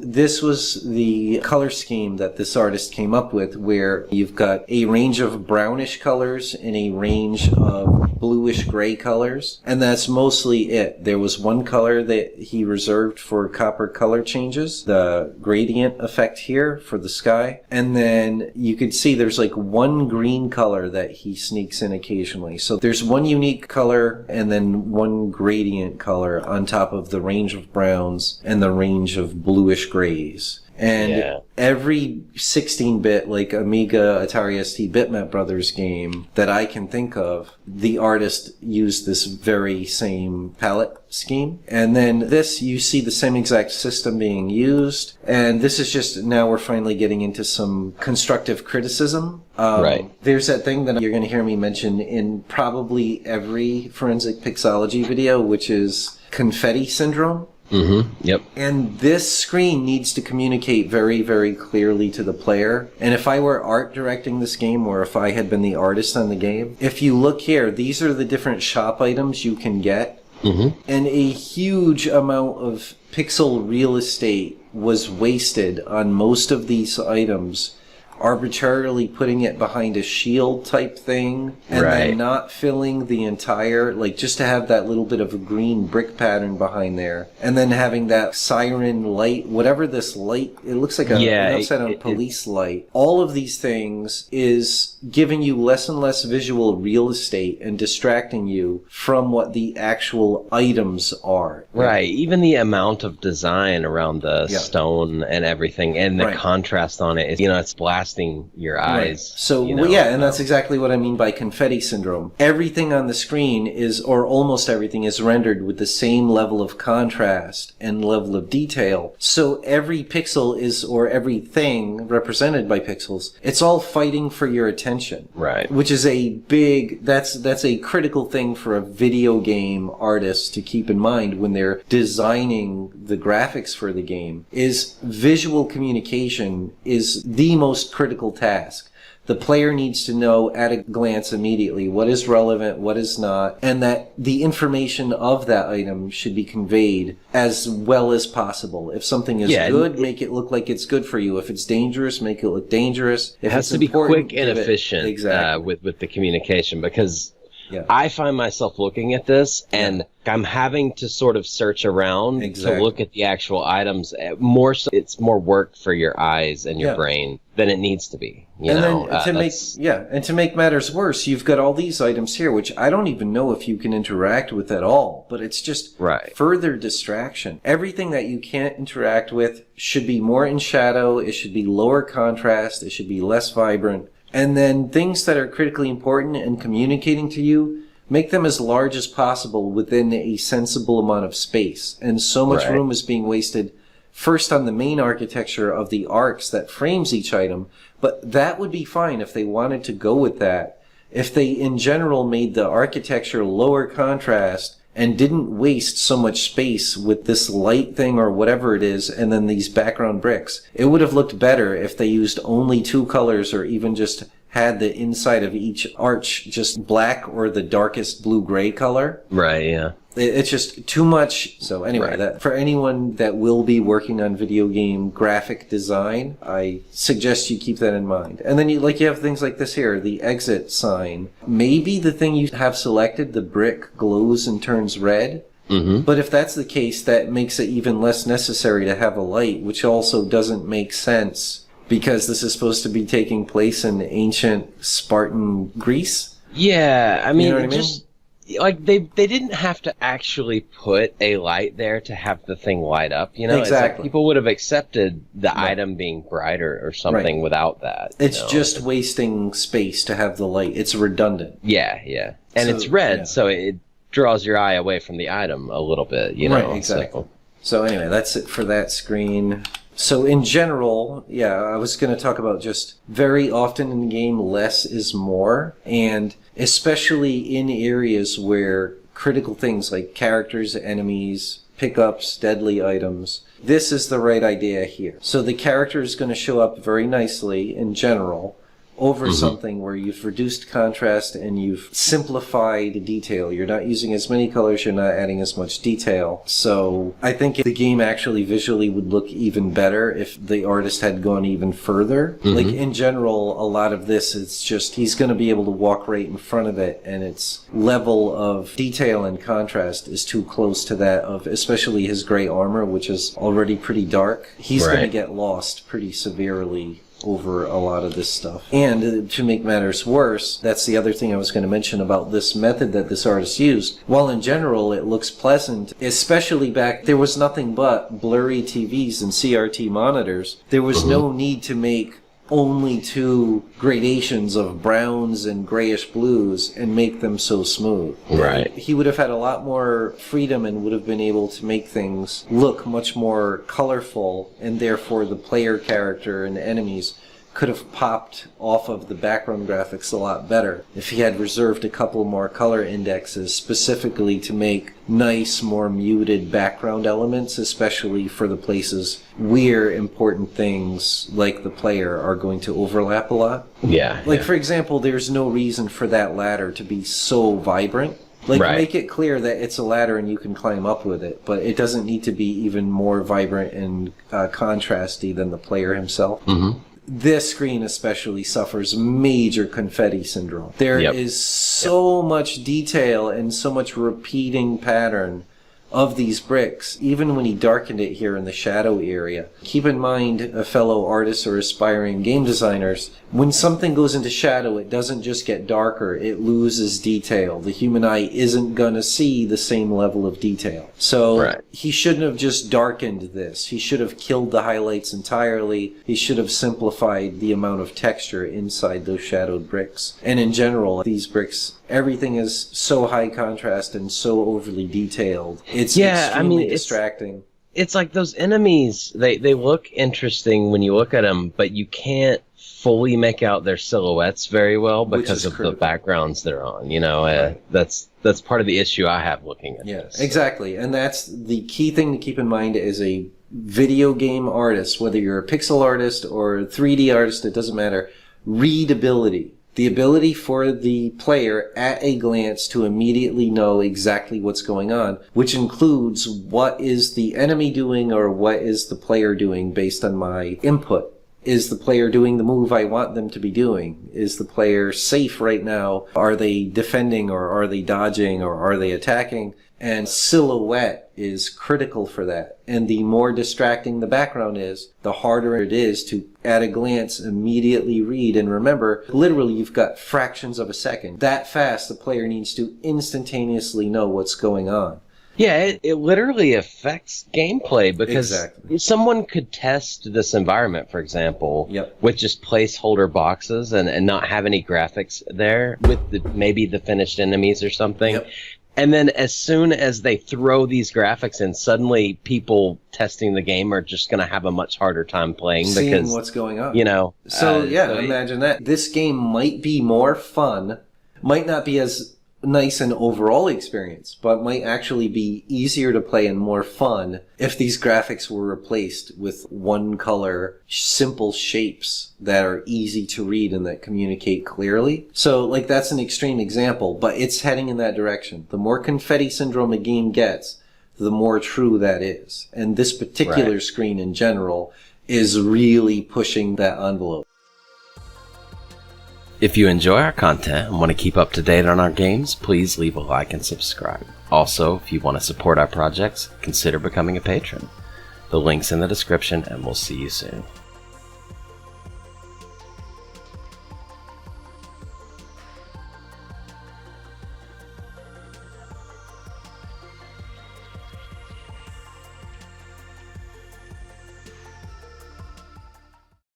this was the color scheme that this artist came up with, where you've got a range of brownish colors and a range of bluish gray colors, and that's mostly it. There was one color that he reserved for copper color changes, the gradient effect here for the sky, and then you could see there's like one green color that he sneaks in occasionally. So there's one unique color and then one gradient color on top of the range of browns and the range of bluish grays. And every 16-bit, like Amiga, Atari ST, Bitmap Brothers game that I can think of, the artist used this very same palette scheme. And then this, you see the same exact system being used. And this is just, now we're finally getting into some constructive criticism. There's that thing that you're going to hear me mention in probably every Forensic Pixology video, which is Confetti syndrome. Yep. And this screen needs to communicate very, very clearly to the player. And if I were art directing this game, or if I had been the artist on the game, if you look here, these are the different shop items you can get. And a huge amount of pixel real estate was wasted on most of these items, arbitrarily putting it behind a shield type thing, and then not filling the entire, like, just to have that little bit of a green brick pattern behind there, and then having that siren light, whatever this light, it looks like an upside down police light. All of these things is giving you less and less visual real estate and distracting you from what the actual items are. Even the amount of design around the stone and everything, and the contrast on it, is, it's blasting your eyes. So, and that's exactly what I mean by confetti syndrome. Everything on the screen is, or almost everything, is rendered with the same level of contrast and level of detail. So every pixel is, or everything represented by pixels, it's all fighting for your attention. Which is a big, that's a critical thing for a video game artist to keep in mind when they're designing the graphics for the game, is visual communication is the most critical task. The player needs to know at a glance immediately what is relevant, what is not, and that the information of that item should be conveyed as well as possible. If something is good, make it look like it's good for you. If it's dangerous, make it look dangerous. If it has to be quick and efficient with the communication, because I find myself looking at this and I'm having to sort of search around to look at the actual items. More so, it's more work for your eyes and your brain than it needs to be. Then to make matters worse, you've got all these items here, which I don't even know if you can interact with at all, but it's just further distraction. Everything that you can't interact with should be more in shadow, it should be lower contrast, it should be less vibrant. And then things that are critically important and communicating to you, make them as large as possible within a sensible amount of space. And so much room is being wasted first on the main architecture of the arcs that frames each item, but that would be fine if they wanted to go with that. If they in general made the architecture lower contrast and didn't waste so much space with this light thing or whatever it is, and then these background bricks. It would have looked better if they used only two colors, or even just had the inside of each arch just black or the darkest blue-gray color. It's just too much. So anyway, that for anyone that will be working on video game graphic design, I suggest you keep that in mind. And then you have things like this here, the exit sign. Maybe the thing you have selected, the brick, glows and turns red. But if that's the case, that makes it even less necessary to have a light, which also doesn't make sense because this is supposed to be taking place in ancient Spartan Greece. I mean, like they didn't have to actually put a light there to have the thing light up, It's like people would have accepted the item being brighter or something without that. It's just wasting space to have the light. It's redundant. And it's red, so it draws your eye away from the item a little bit, So anyway, that's it for that screen. So in general, I was going to talk about just very often in the game, less is more, and especially in areas where critical things like characters, enemies, pickups, deadly items, this is the right idea here. So the character is going to show up very nicely in general, over something where you've reduced contrast and you've simplified detail. You're not using as many colors, you're not adding as much detail. So I think the game actually visually would look even better if the artist had gone even further. Like in general, a lot of this is just he's going to be able to walk right in front of it, and its level of detail and contrast is too close to that of especially his gray armor, which is already pretty dark. He's going to get lost pretty severely over a lot of this stuff. And to make matters worse, that's the other thing I was going to mention about this method that this artist used. While in general it looks pleasant, especially back, there was nothing but blurry TVs and CRT monitors. There was no need to make only 2 gradations of browns and grayish blues and make them so smooth. Right. He would have had a lot more freedom and would have been able to make things look much more colorful, and therefore the player character and enemies could have popped off of the background graphics a lot better if he had reserved a couple more color indexes specifically to make nice, more muted background elements, especially for the places where important things like the player are going to overlap a lot. Yeah. Like, for example, there's no reason for that ladder to be so vibrant. Like, make it clear that it's a ladder and you can climb up with it, but it doesn't need to be even more vibrant and contrasty than the player himself. This screen especially suffers major confetti syndrome. There is so much detail and so much repeating pattern of these bricks, even when he darkened it here in the shadow area. Keep in mind, fellow artists or aspiring game designers, when something goes into shadow, it doesn't just get darker, it loses detail. The human eye isn't gonna see the same level of detail. So he shouldn't have just darkened this. He should have killed the highlights entirely. He should have simplified the amount of texture inside those shadowed bricks. And in general, these bricks, everything is so high contrast and so overly detailed. It's extremely distracting. It's like those enemies, they look interesting when you look at them, but you can't fully make out their silhouettes very well because of the backgrounds they're on. You know, that's part of the issue I have looking at this. Exactly. And that's the key thing to keep in mind as a video game artist, whether you're a pixel artist or a 3D artist, it doesn't matter. Readability. The ability for the player at a glance to immediately know exactly what's going on, which includes what is the enemy doing or what is the player doing based on my input. Is the player doing the move I want them to be doing? Is the player safe right now? Are they defending or are they dodging or are they attacking? And silhouette is critical for that. And the more distracting the background is, the harder it is to, at a glance, immediately read. And remember, literally, you've got fractions of a second. That fast, the player needs to instantaneously know what's going on. Yeah, it literally affects gameplay because someone could test this environment, for example, with just placeholder boxes and not have any graphics there with maybe the finished enemies or something. And then as soon as they throw these graphics in, suddenly people testing the game are just going to have a much harder time playing seeing what's going on. You know. So imagine that. This game might be more fun, might not be as nice an overall experience, but might actually be easier to play and more fun if these graphics were replaced with one color, simple shapes that are easy to read and that communicate clearly. So, like, that's an extreme example, but it's heading in that direction. The more confetti syndrome a game gets, the more true that is. And this particular screen in general is really pushing that envelope. If you enjoy our content and want to keep up to date on our games, please leave a like and subscribe. Also, if you want to support our projects, consider becoming a patron. The link's in the description, and we'll see you soon.